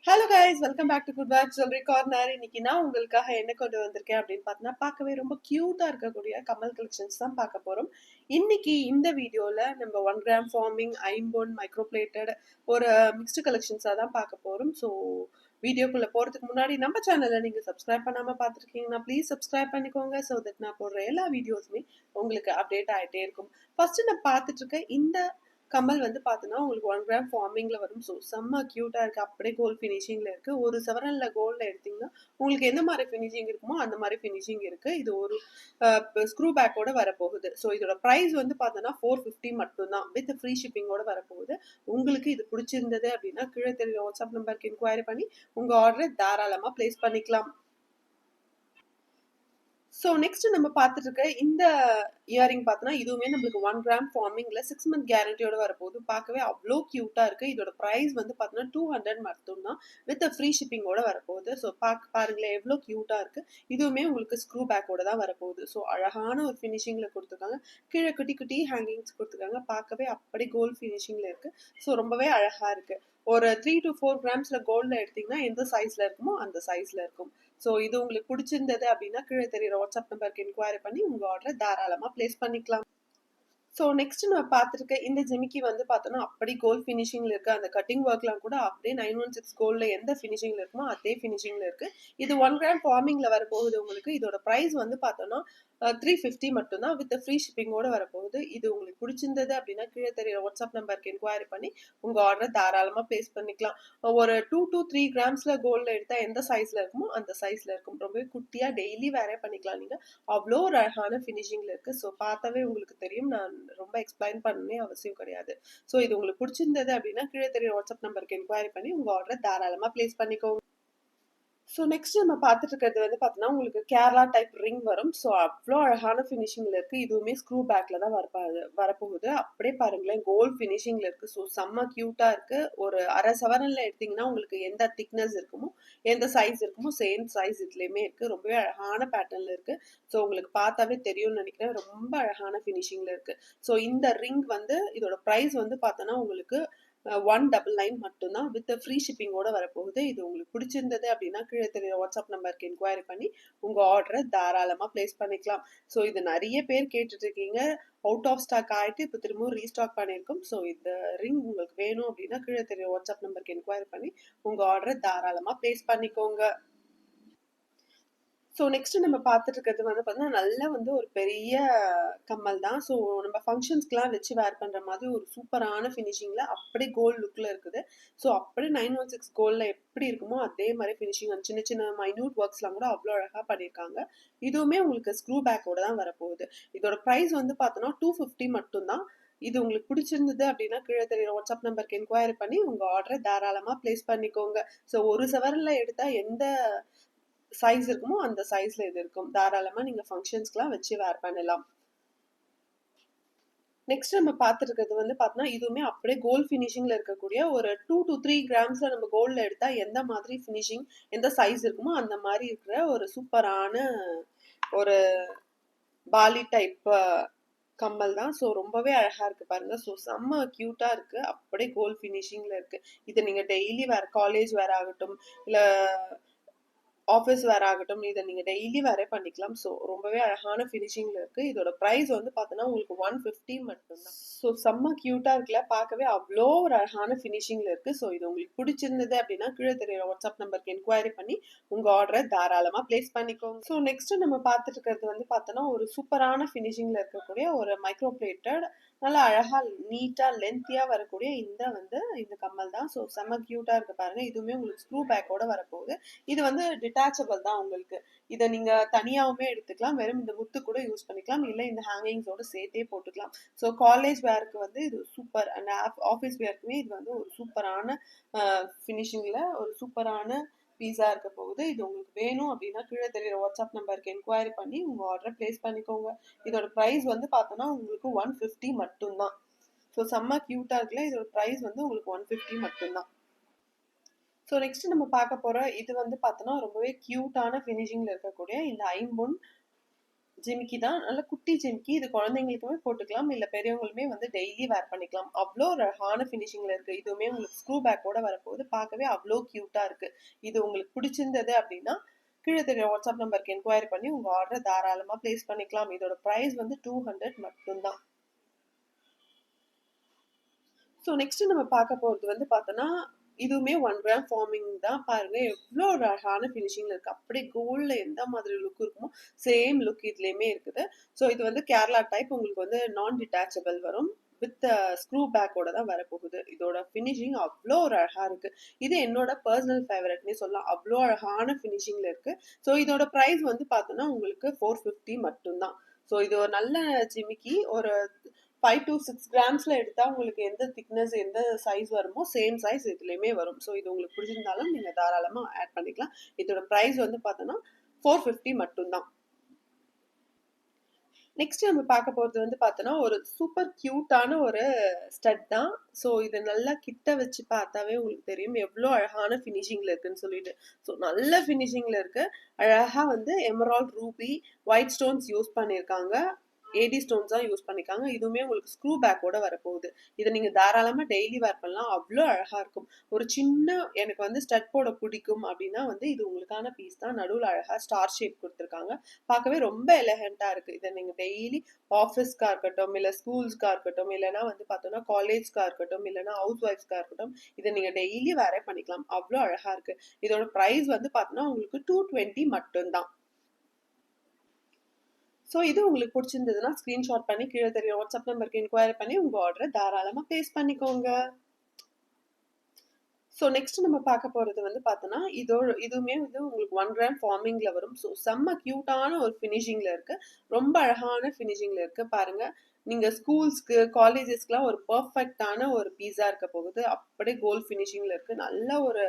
Hello guys, welcome back to good pack jewellery corner. இன்னைக்கு நான் உங்களுக்காக என்ன கொண்டு வந்திருக்கேன் அப்படின்னு பார்த்தீங்கன்னா, பார்க்கவே ரொம்ப கியூட்டா இருக்கக்கூடிய கமல் கலெக்ஷன்ஸ் தான் பார்க்க போறோம். இன்னைக்கு இந்த வீடியோல நம்ம 1 கிராம் ஃபார்மிங், ஐம்பொன், மைக்ரோ பிளேட்டட் ஒரு மிக்ஸ்டு கலெக்ஷன்ஸாக தான் பார்க்க போறோம். ஸோ வீடியோக்குள்ள போறதுக்கு முன்னாடி நம்ம சேனலை நீங்க சப்ஸ்கிரைப் பண்ணாம பார்த்துருக்கீங்கன்னா ப்ளீஸ் சப்ஸ்கிரைப் பண்ணிக்கோங்க. ஸோ தட் நான் போடுற எல்லா வீடியோஸுமே உங்களுக்கு அப்டேட் ஆகிட்டே இருக்கும். ஃபர்ஸ்ட் நான் பார்த்துட்டு இருக்க இந்த கம்மல் வந்து பார்த்தோன்னா உங்களுக்கு 1 கிராம் ஃபார்மிங்ல வரும். ஸோ செம்ம கியூட்டா இருக்கு. அப்படியே கோல்ட் ஃபினிஷிங்ல இருக்கு. ஒரு சவரன்ல கோல்ட்ல எடுத்தீங்கன்னா உங்களுக்கு எந்த மாதிரி ஃபினிஷிங் இருக்குமோ அந்த மாதிரி ஃபினிஷிங் இருக்கு. இது ஒரு ஸ்க்ரூ பேக்கோட வரப்போகுது. ஸோ இதோட ப்ரைஸ் வந்து பார்த்தோன்னா 450 மட்டும்தான் வித் ஃப்ரீ ஷிப்பிங்கோட வரப்போகுது. உங்களுக்கு இது பிடிச்சிருந்தது அப்படின்னா கீழே தெரியுற வாட்ஸ்அப் நம்பருக்கு என்கொயரி பண்ணி உங்க ஆர்டரை தாராளமா பிளேஸ் பண்ணிக்கலாம். ஸோ நெக்ஸ்ட் நம்ம பார்த்துட்டு இருக்க இந்த இயரிங் பார்த்தோன்னா இதுவுமே நம்மளுக்கு 1 கிராம் ஃபார்மிங்ல 6 மந்த் கேரண்டியோட வரப்போகுது. பார்க்கவே அவ்வளோ கியூட்டா இருக்கு. இதோட ப்ரைஸ் வந்து பார்த்தோன்னா 200 மட்டும்தான் வித் ஃப்ரீ ஷிப்பிங்கோட வரப்போகுது. ஸோ பாருங்களேன் எவ்வளோ கியூட்டா இருக்கு. இதுவுமே உங்களுக்கு ஸ்க்ரூ பேக்கோட தான் வரப்போகுது. ஸோ அழகான ஒரு ஃபினிஷிங்ல கொடுத்துருக்காங்க. கீழே குட்டி குட்டி ஹேங்கிங்ஸ் கொடுத்துருக்காங்க. பார்க்கவே அப்படி கோல்ட் ஃபினிஷிங்ல இருக்கு. ஸோ ரொம்பவே அழகா இருக்கு. ஒரு 3 to 4 கிராம்ஸ்ல கோல்ட்ல எடுத்தீங்கன்னா எந்த சைஸ்ல இருக்குமோ அந்த சைஸ்ல இருக்கும். ஸோ இது உங்களுக்கு பிடிச்சிருந்தது அப்படின்னா கீழே தெரியுற வாட்ஸ்அப் நம்பருக்கு என்கொயரி பண்ணி உங்க ஆர்டரை தாராளமா பிளேஸ் பண்ணிக்கலாம். ஸோ நெக்ஸ்ட் நம்ம பார்த்துருக்க இந்த ஜிமிக்கி வந்து பார்த்தோன்னா அப்படி கோல்ட் ஃபினிஷிங்ல இருக்கு. அந்த கட்டிங் ஒர்க்லாம் கூட அப்படியே 916 கோல்ட்ல எந்த ஃபினிஷிங்ல இருக்குமோ அதே ஃபினிஷிங்ல இருக்கு. இது 1 கிராம் ஃபார்மிங்ல வரப்போகுது உங்களுக்கு. இதோட ப்ரைஸ் வந்து பார்த்தோன்னா 350 மட்டும்தான் வித் ஃப்ரீ ஷிப்பிங்கோட வரப்போகுது. இது உங்களுக்கு பிடிச்சிருந்தது அப்படின்னா கீழே தெரியுற வாட்ஸ்அப் நம்பருக்கு என்கொயரி பண்ணி உங்க ஆர்டரை தாராளமா பிளேஸ் பண்ணிக்கலாம். ஒரு 2 to 3 கிராம்ஸ்ல கோல்ட்ல எடுத்தா எந்த சைஸ்ல இருக்குமோ அந்த சைஸ்ல இருக்கும். ரொம்பவே குட்டியா டெய்லி வேரே பண்ணிக்கலாம் நீங்க. அவ்வளோ ஒரு அழகான ஃபினிஷிங்ல இருக்கு. ஸோ பார்த்தாவே உங்களுக்கு தெரியும். நான் ரொம்ப எக்ஸ்பிளைன் பண்ணவே அவசியம் கிடையாது. ஸோ இது உங்களுக்கு பிடிச்சிருந்தது அப்படின்னா கீழே தெரியுற வாட்ஸ்அப் நம்பருக்கு என்கொயரி பண்ணி உங்க ஆர்டரை தாராளமா பிளேஸ் பண்ணிக்கோங்க. ஸோ நெக்ஸ்ட் நம்ம பார்த்துட்டு இருக்கிறது வந்து பார்த்தோன்னா உங்களுக்கு கேரளா டைப் ரிங் வரும். ஸோ அவ்வளோ அழகான ஃபினிஷிங்ல இருக்கு. இதுவுமே ஸ்க்ரூ பேக்ல தான் வரப்போகுது. அப்படியே பாருங்களேன் கோல்ட் ஃபினிஷிங்ல இருக்கு. ஸோ செம்ம கியூட்டா இருக்கு. ஒரு அரை சவரன்ல எடுத்தீங்கன்னா உங்களுக்கு எந்த திக்னஸ் இருக்குமோ எந்த சைஸ் இருக்குமோ சேம் சைஸ் இதுலயுமே இருக்கு. ரொம்பவே அழகான பேட்டர்ன்ல இருக்கு. ஸோ உங்களுக்கு பார்த்தாவே தெரியும்னு நினைக்கிறேன். ரொம்ப அழகான ஃபினிஷிங்ல இருக்கு. ஸோ இந்த ரிங் வந்து இதோட ப்ரைஸ் வந்து பார்த்தோன்னா உங்களுக்கு 199 மட்டும்தான் வித் ஃப்ரீ ஷிப்பிங்கோட வரப்போகுது. இது உங்களுக்கு பிடிச்சிருந்தது அப்படின்னா கீழே தெரியுற வாட்ஸ்அப் நம்பருக்கு என்கொயரி பண்ணி உங்க ஆர்டரை தாராளமா பிளேஸ் பண்ணிக்கலாம். ஸோ இது நிறைய பேர் கேட்டுட்டு இருக்கீங்க. அவுட் ஆஃப் ஸ்டாக் ஆயிட்டு இப்போ திரும்பவும் ரீஸ்டாக் பண்ணியிருக்கோம். ஸோ இந்த ரிங் உங்களுக்கு வேணும் அப்படின்னா கீழே தெரியுற வாட்ஸ்அப் நம்பருக்கு என்கொயரி பண்ணி உங்க ஆர்டரை தாராளமா பிளேஸ் பண்ணிக்கோங்க. ஸோ நெக்ஸ்ட் நம்ம பார்த்துட்டு இருக்கிறது வந்து பார்த்தீங்கன்னா நல்ல வந்து ஒரு பெரிய கம்மல் தான். ஸோ நம்ம ஃபங்க்ஷன்ஸ்க்குலாம் வச்சு வேர் பண்ணுற மாதிரி ஒரு சூப்பரான ஃபினிஷிங்கில் அப்படியே கோல்டு லுக்கில் இருக்குது. ஸோ அப்படியே 916 கோல்டில் எப்படி இருக்குமோ அதே மாதிரி ஃபினிஷிங் சின்ன சின்ன மைன்யூட் ஒர்க்ஸ்லாம் கூட அவ்வளோ அழகாக பண்ணியிருக்காங்க. இதுவுமே உங்களுக்கு ஸ்க்ரூ பேக்கோட தான் வரப்போகுது. இதோட ப்ரைஸ் வந்து பார்த்தோன்னா 250 மட்டும்தான். இது உங்களுக்கு பிடிச்சிருந்தது அப்படின்னா கீழே தெரியுற வாட்ஸ்அப் நம்பருக்கு என்கொயரி பண்ணி உங்கள் ஆர்டரை தாராளமாக பிளேஸ் பண்ணிக்கோங்க. ஸோ ஒரு சவரில் எடுத்தால் எந்த சைஸ் இருக்குமோ அந்த சைஸ்ல இது இருக்கும். தாராளமா நீங்க ஃபங்க்ஷன்ஸ்க்குலாம் வச்சு வேர் பண்ணலாம். நெக்ஸ்ட் நம்ம பார்த்துருக்கிறது வந்து பார்த்தோன்னா இதுவுமே அப்படியே கோல்ட் ஃபினிஷிங்ல இருக்கக்கூடிய ஒரு 2 to 3 கிராம்ஸ்ல நம்ம கோல்ட்ல எடுத்தா எந்த மாதிரி ஃபினிஷிங் எந்த சைஸ் இருக்குமோ அந்த மாதிரி இருக்கிற ஒரு சூப்பரான ஒரு பாலி டைப் கம்மல் தான். ஸோ ரொம்பவே அழகா இருக்கு பாருங்க. ஸோ செம்ம கியூட்டா இருக்கு. அப்படியே கோல்ட் ஃபினிஷிங்ல இருக்கு. இது நீங்க டெய்லி வேர் காலேஜ் வேர் ஆகட்டும் இல்ல ஆஃபீஸ் வேர் ஆகட்டும் இதை நீங்கள் டெய்லி வேரே பண்ணிக்கலாம். ஸோ ரொம்பவே அழகான ஃபினிஷிங்கில் இருக்குது. இதோட ப்ரைஸ் வந்து பார்த்தோன்னா உங்களுக்கு 150 மட்டும்தான். ஸோ செம்ம க்யூட்டாக இருக்குல்ல, பார்க்கவே அவ்வளோ ஒரு அழகான ஃபினிஷிங்கில் இருக்குது. ஸோ இது உங்களுக்கு பிடிச்சிருந்தது அப்படின்னா கீழே தெரியுற வாட்ஸ்அப் நம்பருக்கு என்கொயரி பண்ணி உங்கள் ஆர்டரை தாராளமாக ப்ளேஸ் பண்ணிக்கோங்க. ஸோ நெக்ஸ்ட் நம்ம பார்த்துட்டு இருக்கிறது வந்து பார்த்தோன்னா ஒரு சூப்பரான ஃபினிஷிங்கில் இருக்கக்கூடிய ஒரு மைக்ரோ பிளேட்டட் நல்லா அழகா நீட்டா லென்த்தியா வரக்கூடிய இந்த கம்மல் தான். ஸோ செம்ம கியூட்டா இருக்கு பாருங்க. இதுவுமே உங்களுக்கு ஸ்க்ரூ பேக்கோட வரப்போகுது. இது வந்து டிட்டாச்சபிள் தான் உங்களுக்கு. இதை நீங்க தனியாவுமே எடுத்துக்கலாம். வெறும் இந்த முத்து கூட யூஸ் பண்ணிக்கலாம். இல்லை இந்த ஹேங்கிங்ஸோட சேர்த்தே போட்டுக்கலாம். ஸோ காலேஜ் வேருக்கு வந்து இது சூப்பர் அண்ட் ஆஃபீஸ் வேருக்குமே இது வந்து ஒரு சூப்பரான ஃபினிஷிங்ல ஒரு சூப்பரான பீஸா இருக்க போகுது. இது உங்களுக்கு வேணும் அப்படின்னா கீழே தெரியுற வாட்ஸ்அப் நம்பருக்கு என்கொயரி பண்ணி உங்க ஆர்டரை பிளேஸ் பண்ணிக்கோங்க. இதோட ப்ரைஸ் வந்து பார்த்தோன்னா உங்களுக்கு 150 மட்டும்தான். ஸோ செம்ம கியூட்டா இருக்குல்ல. இதோட ப்ரைஸ் வந்து உங்களுக்கு 150 மட்டும்தான். ஸோ நெக்ஸ்ட் நம்ம பார்க்க போற இது வந்து பார்த்தோன்னா ரொம்பவே கியூட்டான ஃபினிஷிங்ல இருக்கக்கூடிய இந்த ஐம்பொன் ஜிமிக்கி தான். நல்ல குட்டி ஜிமிக்கி. இது குழந்தைங்களுக்குமே போட்டுக்கலாம். இல்ல பெரியவங்களுமே வந்து டெய்லி வேர் பண்ணிக்கலாம். அவ்ளோ ஒரு அழகான ஃபினிஷிங்ல இருக்கு. இதுவுமே உங்களுக்கு ஸ்க்ரூ பேக்கோட வரப்போகுது. பார்க்கவே அவ்ளோ கியூட்டா இருக்கு. இது உங்களுக்கு பிடிச்சிருந்தது அப்படின்னா, கீழ தெரியுற வாட்ஸ்அப் நம்பருக்கு என்கொயரி பண்ணி உங்க ஆர்டர தாராளமா பிளேஸ் பண்ணிக்கலாம். இதோட பிரைஸ் வந்து 200 மட்டும் தான். ஸோ நெக்ஸ்ட் நம்ம பார்க்க போறது வந்து பார்த்தோன்னா, இதுவுமே 1 கிராம் ஃபார்மிங் தான். பாருங்க எவ்ளோ ஒரு அழகான ஃபினிஷிங்ல இருக்கு. அப்படியே கோல்ட்ல எந்த மாதிரி லுக் இருக்குமோ, சேம் லுக் இதுலயுமே இருக்குது. ஸோ இது வந்து கேரளா டைப் உங்களுக்கு வந்து நான் டிட்டாச்சபிள் வரும். வித் ஸ்க்ரூ பேக்கோட தான் வரப்போகுது. இதோட ஃபினிஷிங் அவ்ளோ ஒரு அழகா இருக்கு. இது என்னோட பர்சனல் ஃபேவரட்னே சொல்லலாம். அவ்ளோ அழகான ஃபினிஷிங்ல இருக்கு. ஸோ இதோட பிரைஸ் வந்து பார்த்தோன்னா, உங்களுக்கு 450 மட்டும் தான். ஸோ இது ஒரு நல்ல ஜிமிக்கி. ஒரு 5 to 6 கிராம்ஸ்ல எடுத்தா உங்களுக்கு எந்த திக்னஸ் எந்த சைஸ் வருமோ சேம் சைஸ் இதுலயுமே வரும். ஸோ இது உங்களுக்கு பிடிச்சிருந்தாலும் நீங்க தாராளமா ஆட் பண்ணிக்கலாம். இதோட பிரைஸ் வந்து பார்த்தோன்னா 450 மட்டும்தான். நெக்ஸ்ட் நம்ம பார்க்க போறது வந்து பார்த்தோன்னா, ஒரு சூப்பர் கியூட்டான ஒரு ஸ்டட் தான். ஸோ இது நல்லா கிட்ட வச்சு பார்த்தாவே உங்களுக்கு தெரியும் எவ்ளோ அழகான ஃபினிஷிங்ல இருக்குன்னு சொல்லிட்டு. ஸோ நல்ல ஃபினிஷிங்ல இருக்கு. அழகா வந்து emerald, ruby, white stones use பண்ணியிருக்காங்க. ஏடி ஸ்டோன்ஸ் தான் யூஸ் பண்ணிருக்காங்க. இதுவுமே உங்களுக்கு ஸ்க்ரூ பேக்கோட வரப்போகுது. இதை நீங்க தாராளமா டெய்லி வேர் பண்ணலாம். அவ்ளோ அழகா இருக்கும். ஒரு சின்ன எனக்கு வந்து ஸ்டட் போட பிடிக்கும் அப்படின்னா வந்து இது உங்களுக்கான பீஸ் தான். நடுவுல அழகா ஸ்டார் ஷேப் கொடுத்துருக்காங்க. பார்க்கவே ரொம்ப எலகெண்டா இருக்கு. இதை நீங்க டெய்லி ஆஃபீஸ்க்கா இருக்கட்டும், இல்ல ஸ்கூல்ஸ்க்கா இருக்கட்டும், இல்லைன்னா வந்து பார்த்தோம்னா காலேஜ்க்கா இருக்கட்டும், இல்லைன்னா ஹவுஸ் ஒய்ஃப்ஸ்க்கா இருக்கட்டும், இதை நீங்க டெய்லி வேரே பண்ணிக்கலாம். அவ்ளோ அழகா இருக்கு. இதோட பிரைஸ் வந்து பார்த்தோம்னா உங்களுக்கு 220 மட்டும்தான். ஸோ இது உங்களுக்கு பிடிச்சிருந்ததுன்னா ஸ்க்ரீன்ஷாட் பண்ணி கீழே தெரியும் வாட்ஸ்அப் நம்பருக்கு என்கொயரி பண்ணி உங்க ஆர்டரை தாராளமா பிளேஸ் பண்ணிக்கோங்க. ஸோ நெக்ஸ்ட் நம்ம பார்க்க போறது வந்து பார்த்தோன்னா, இதுவுமே வந்து உங்களுக்கு 1 கிராம் ஃபார்மிங்ல வரும். ஸோ செம்ம கியூட்டான ஒரு ஃபினிஷிங்ல இருக்கு. ரொம்ப அழகான ஃபினிஷிங்ல இருக்கு. பாருங்க. நீங்க ஸ்கூல்ஸ்க்கு, காலேஜஸ்க்குலாம் ஒரு பெர்ஃபெக்ட்டான ஒரு பீஸா இருக்க போகுது. அப்படியே கோல்ட் ஃபினிஷிங்ல இருக்கு. நல்ல ஒரு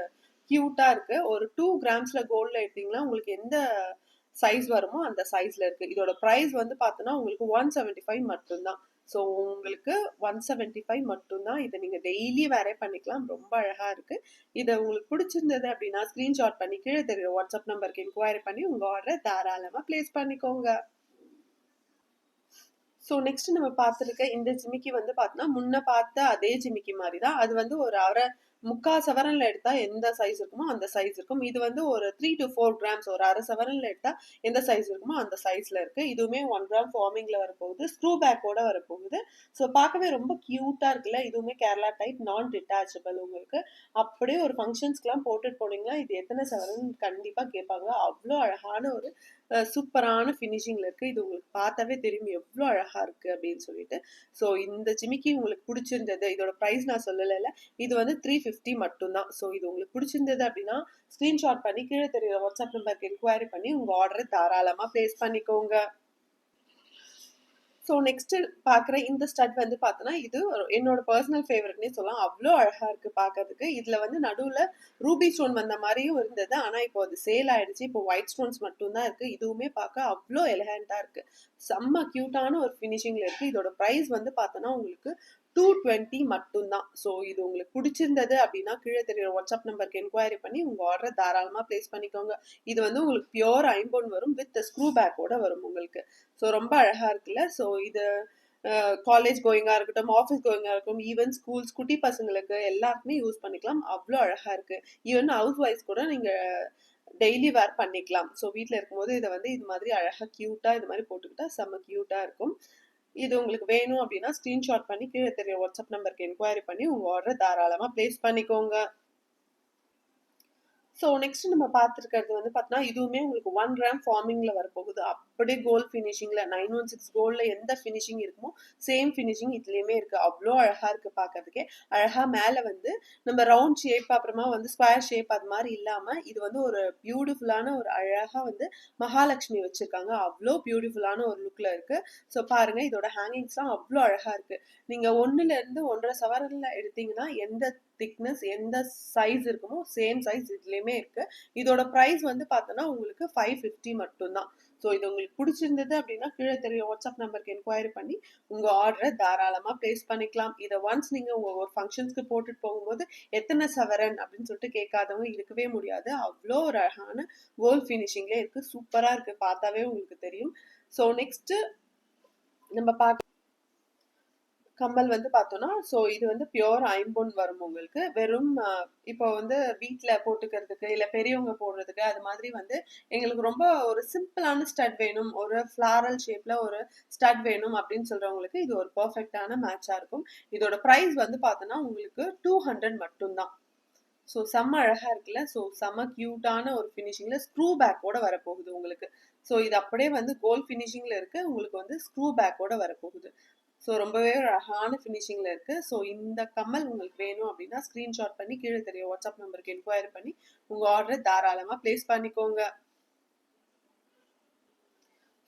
கியூட்டா இருக்கு. ஒரு 2 கிராம்ஸ்ல கோல்ட்ல எடுத்தீங்கன்னா உங்களுக்கு எந்த சைஸ் வருமோ அந்த சைஸ்ல இருக்கு. இதோட பிரைஸ் வந்து பார்த்தோன்னா உங்களுக்கு 175 மட்டும்தான். ஸோ உங்களுக்கு 175 மட்டும்தான். இதை நீங்க டெய்லி வேரே பண்ணிக்கலாம். ரொம்ப அழகா இருக்கு. இதை உங்களுக்கு பிடிச்சிருந்தது அப்படின்னா ஸ்கிரீன்ஷாட் பண்ணி கீழே தெரியும் வாட்ஸ்அப் நம்பருக்கு என்கொயரி பண்ணி உங்க ஆர்டரை தாராளமா பிளேஸ் பண்ணிக்கோங்க. ஸோ நெக்ஸ்ட் நம்ம பார்த்துருக்க இந்த ஜிமிக்கி வந்து பார்த்தோன்னா, முன்ன பார்த்த அதே ஜிமிக்கி மாதிரி தான். அது வந்து ஒரு முக்கால் சவரன்ல எடுத்தா எந்த சைஸ் இருக்குமோ அந்த சைஸ் இருக்கும். இது வந்து ஒரு 3 to 4 கிராம்ஸ் ஒரு அரை சவரன்ல எடுத்தா எந்த சைஸ் இருக்குமோ அந்த சைஸ்ல இருக்கு. இதுவுமே 1 கிராம் ஃபார்மிங்ல வரப்போகுது. ஸ்க்ரூ பேக்கோட வரப்போகுது. ஸோ பார்க்கவே ரொம்ப கியூட்டா இருக்குல்ல. இதுவுமே கேரளா டைப் நான் டிட்டாச்சபிள் உங்களுக்கு. அப்படியே ஒரு ஃபங்க்ஷன்ஸ்க்குலாம் போட்டுட்டு போனீங்கன்னா, இது எத்தனை சவரன் கண்டிப்பா கேட்பாங்க. அவ்ளோ அழகான ஒரு சூப்பரான ஃபினிஷிங்ல இருக்கு. இது உங்களுக்கு பார்த்தாவே தெரியும் எவ்ளோ அழகா இருக்கு அப்படின்னு சொல்லிட்டு. ஸோ இந்த ஜிமிக்கி உங்களுக்கு பிடிச்சிருந்தது. இதோட பிரைஸ் நான் சொல்லலைல. இது வந்து 350 மட்டும்தான். ஸோ இது உங்களுக்கு பிடிச்சிருந்தது அப்படின்னா ஸ்கிரீன்ஷாட் பண்ணி கீழே தெரியுற வாட்ஸ்அப் நம்பருக்கு என்கொயரி பண்ணி உங்க ஆர்டரை தாராளமா பிளேஸ் பண்ணிக்கோங்க. ஸோ நெக்ஸ்ட் பார்க்குற இந்த ஸ்டட் வந்து பார்த்தோன்னா, இது என்னோட பர்சனல் ஃபேவரட்னே சொல்லலாம். அவ்ளோ அழகா இருக்கு பார்க்கறதுக்கு. இதுல வந்து நடுவுல ரூபி ஸ்டோன் வந்த மாரியும் இருந்தது. ஆனா இப்போ அது சேல் ஆயிடுச்சு. இப்போ ஒயிட் ஸ்டோன்ஸ் மட்டும் தான் இருக்கு. இதுவுமே பார்க்க அவ்ளோ எலகெண்டா இருக்கு. செம்ம கியூட்டான ஒரு ஃபினிஷிங்ல இருக்கு. இதோட பிரைஸ் வந்து பார்த்தோன்னா உங்களுக்கு 220 மட்டும்தான். ஸோ இது உங்களுக்கு பிடிச்சிருந்தது அப்படின்னா கீழே தெரியுற வாட்ஸ்அப் நம்பருக்கு என்கொயரி பண்ணி உங்க ஆர்டரை தாராளமா பிளேஸ் பண்ணிக்கோங்க. இது வந்து உங்களுக்கு பியோர் ஐம்பொன் வரும் வித் ஸ்க்ரூ பேக்கோட வரும் உங்களுக்கு. ஸோ ரொம்ப அழகா இருக்குல்ல. ஸோ இது காலேஜ் கோயிங்கா இருக்கட்டும், ஆஃபீஸ் கோயிங்கா இருக்கட்டும், ஈவன் ஸ்கூல்ஸ் குட்டி பசங்களுக்கு எல்லாருக்குமே யூஸ் பண்ணிக்கலாம். அவ்வளோ அழகா இருக்கு. ஈவன் ஹவுஸ் ஒய்ஃப்ஸ் கூட நீங்க டெய்லி வேர் பண்ணிக்கலாம். ஸோ வீட்டில் இருக்கும்போது இதை வந்து இது மாதிரி அழகா கியூட்டா இது மாதிரி போட்டுக்கிட்டா செம்ம கியூட்டா இருக்கும். இது உங்களுக்கு வேணும் அப்படின்னா ஸ்கிரீன்ஷாட் பண்ணி கீழே தெரிய வாட்ஸ்அப் நம்பருக்கு என்கொயரி பண்ணி உங்க ஆர்டரை தாராளமா பிளேஸ் பண்ணிக்கோங்க. ஸோ நெக்ஸ்ட் நம்ம பார்த்துருக்கிறது வந்து பார்த்தோன்னா, இதுவுமே உங்களுக்கு 1 கிராம் ஃபார்மிங்ல வரப்போகுது. அப்படியே கோல்ட் ஃபினிஷிங்ல 916 கோல்ட்ல எந்த ஃபினிஷிங் இருக்குமோ சேம் ஃபினிஷிங் இதுலயுமே இருக்கு. அவ்வளோ அழகா இருக்கு பார்க்கறதுக்கே. அழகா மேல வந்து நம்ம ரவுண்ட் ஷேப் அப்புறமா வந்து ஸ்கொயர் ஷேப் அது மாதிரி இல்லாம இது வந்து ஒரு பியூட்டிஃபுல்லான ஒரு அழகா வந்து மகாலட்சுமி வச்சிருக்காங்க. அவ்வளோ பியூட்டிஃபுல்லான ஒரு லுக்ல இருக்கு. ஸோ பாருங்க இதோட ஹேங்கிங்ஸ்லாம் அவ்வளோ அழகா இருக்கு. நீங்க 1ல இருந்து 1.5 சவரன்ல எடுத்தீங்கன்னா எந்த திக்னஸ் எந்த சைஸ் இருக்குமோ சேம் சைஸ் இதுலயுமே இருக்கு. இதோட பிரைஸ் வந்து பார்த்தோன்னா உங்களுக்கு 550 மட்டும்தான். ஸோ இது உங்களுக்கு பிடிச்சிருந்தது அப்படின்னா கீழே தெரியும் வாட்ஸ்அப் நம்பருக்கு என்கொயரி பண்ணி உங்க ஆர்டரை தாராளமா பிளேஸ் பண்ணிக்கலாம். இதை ஒன்ஸ் நீங்க உங்க ஒரு ஃபங்க்ஷன்ஸ்க்கு போட்டுட்டு போகும்போது எத்தனை சவரன் அப்படின்னு சொல்லிட்டு கேட்காதவங்க இருக்கவே முடியாது. அவ்வளோ ஒரு அழகான கோல்ட் ஃபினிஷிங்லேயே இருக்கு. சூப்பரா இருக்கு. பார்த்தாவே உங்களுக்கு தெரியும். ஸோ நெக்ஸ்ட் நம்ம கம்மல் வந்து பார்த்தோம்னா, ஸோ இது வந்து பியூர் ஐம்பொன் வரும் உங்களுக்கு. வெறும் இப்போ வந்து வீட்ல போட்டுக்கிறதுக்கு, இல்ல பெரியவங்க போடுறதுக்கு, அது மாதிரி வந்து எங்களுக்கு ரொம்ப ஒரு சிம்பிளான ஸ்டட் வேணும், ஒரு ஃப்ளாரல் ஷேப்ல ஒரு ஸ்டட் வேணும் அப்படின்னு சொல்றவங்களுக்கு இது ஒரு பெர்ஃபெக்ட்டான மேட்சா இருக்கும். இதோட பிரைஸ் வந்து பார்த்தோம்னா, உங்களுக்கு 200 மட்டும் தான். ஸோ செம்ம அழகா இருக்குல்ல. ஸோ செம்ம கியூட்டான ஒரு ஃபினிஷிங்ல ஸ்க்ரூ பேக்கோட வரப்போகுது உங்களுக்கு. ஸோ இது அப்படியே வந்து கோல்ட் ஃபினிஷிங்ல இருக்கு. உங்களுக்கு வந்து ஸ்க்ரூ பேக்கோட வரப்போகுது. ஸோ ரொம்பவே ஒரு அழகான ஃபினிஷிங்ல இருக்கு. ஸோ இந்த கம்மல் உங்களுக்கு வேணும் அப்படின்னா ஸ்கிரீன்ஷாட் பண்ணி கீழே தெரிய வாட்ஸ்அப் நம்பருக்கு என்கொயரி பண்ணி உங்க ஆர்டரை தாராளமா பிளேஸ் பண்ணிக்கோங்க.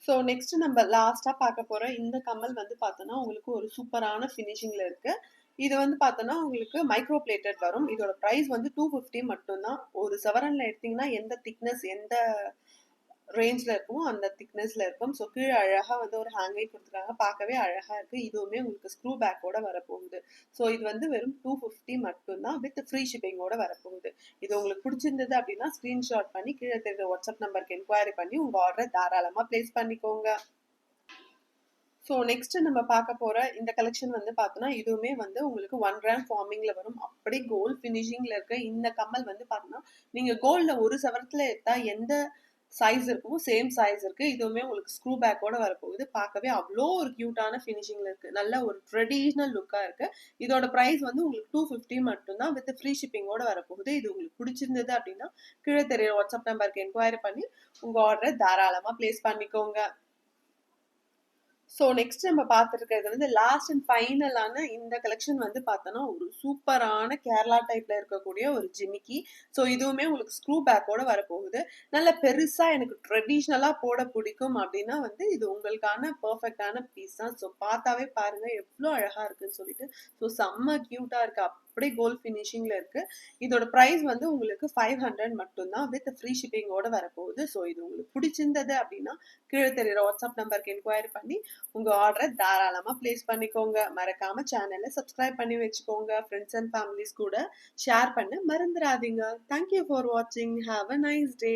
ஸோ நெக்ஸ்ட் நம்ம லாஸ்டா பார்க்க போற இந்த கம்மல் வந்து பார்த்தோன்னா உங்களுக்கு ஒரு சூப்பரான ஃபினிஷிங்ல இருக்கு. இது வந்து பார்த்தோன்னா உங்களுக்கு மைக்ரோ பிளேட்டட் வரும். இதோட ப்ரைஸ் வந்து 250 மட்டும்தான். ஒரு சவரன்ல எடுத்தீங்கன்னா எந்த திக்னஸ் எந்த ரேஞ்ச்ல இருக்குமோ அந்த திக்னஸ்ல இருக்கும். ஸோ கீழே அழகா வந்து ஒரு ஹேங்கிங் கொடுத்துருக்காங்க. பார்க்கவே அழகா இருக்கு. இதுவுமே உங்களுக்கு ஸ்க்ரூ பேக்கோட வரப்போகுது. ஸோ இது வந்து வெறும் 250 மட்டும்தான் வித் ஃப்ரீ ஷிப்பிங்கோட வரப்போகுது. இது உங்களுக்கு பிடிச்சிருந்தது அப்படின்னா ஸ்கிரீன்ஷாட் பண்ணி கீழே தெரிஞ்ச வாட்ஸ்அப் நம்பருக்கு என்கொயரி பண்ணி உங்க ஆர்டரை தாராளமா பிளேஸ் பண்ணிக்கோங்க. ஸோ நெக்ஸ்ட் நம்ம பார்க்க போற இந்த கலெக்ஷன் வந்து பார்த்தோம்னா இதுவுமே வந்து உங்களுக்கு 1 கிராம் ஃபார்மிங்ல வரும். அப்படியே கோல்ட் ஃபினிஷிங்ல இருக்க இந்த கம்மல் வந்து பார்த்தோம்னா நீங்க கோல்ட்ல ஒரு சவரத்துல எடுத்தா எந்த சைஸ் இருக்குமோ சேம் சைஸ் இருக்கு. இதுவுமே உங்களுக்கு ஸ்க்ரூ பேக்கோட வரப்போகுது. பார்க்கவே அவ்வளோ ஒரு கியூட்டான ஃபினிஷிங்ல இருக்கு. நல்ல ஒரு ட்ரெடிஷ்னல் லுக்கா இருக்கு. இதோட பிரைஸ் வந்து உங்களுக்கு 250 மட்டும்தான் வித் ஃப்ரீ ஷிப்பிங்கோட வரப்போகுது. இது உங்களுக்கு பிடிச்சிருந்தது அப்படின்னா கீழே தெரியற வாட்ஸ்அப் நம்பருக்கு என்கொயரி பண்ணி உங்க ஆர்டரை தாராளமா பிளேஸ் பண்ணிக்கோங்க. ஸோ நெக்ஸ்ட் நம்ம பார்த்துருக்கிறது வந்து லாஸ்ட் அண்ட் ஃபைனலான இந்த கலெக்ஷன் வந்து பார்த்தோன்னா ஒரு சூப்பரான கேரளா டைப்ல இருக்கக்கூடிய ஒரு ஜிமிக்கி. ஸோ இதுவுமே உங்களுக்கு ஸ்க்ரூ பேக்கோட வரப்போகுது. நல்ல பெருசா எனக்கு ட்ரெடிஷ்னலாக போட பிடிக்கும் அப்படின்னா வந்து இது உங்களுக்கான பர்ஃபெக்டான பீஸ் தான். ஸோ பார்த்தாவே பாருங்க எவ்வளோ அழகா இருக்குன்னு சொல்லிட்டு. ஸோ செம்ம கியூட்டா இருக்கு. அப்படியே கோல்ட் ஃபினிஷிங்ல இருக்கு. இதோட பிரைஸ் வந்து உங்களுக்கு 500 மட்டும்தான் வித் ஃப்ரீ ஷிப்பிங்கோட வரப்போகுது. ஸோ இது உங்களுக்கு பிடிச்சிருந்தது அப்படின்னா கீழே தெரியுற வாட்ஸ்அப் நம்பருக்கு என்கொயரி பண்ணி உங்க ஆர்டரை தாராளமா பிளேஸ் பண்ணிக்கோங்க. மறக்காம சேனலை சப்ஸ்கிரைப் பண்ணி வச்சுக்கோங்க. ஃப்ரெண்ட்ஸ் அண்ட் ஃபேமிலிஸ் கூட ஷேர் பண்ண மறந்துடாதீங்க. தேங்க்யூ ஃபார் வாட்சிங். Have a nice day.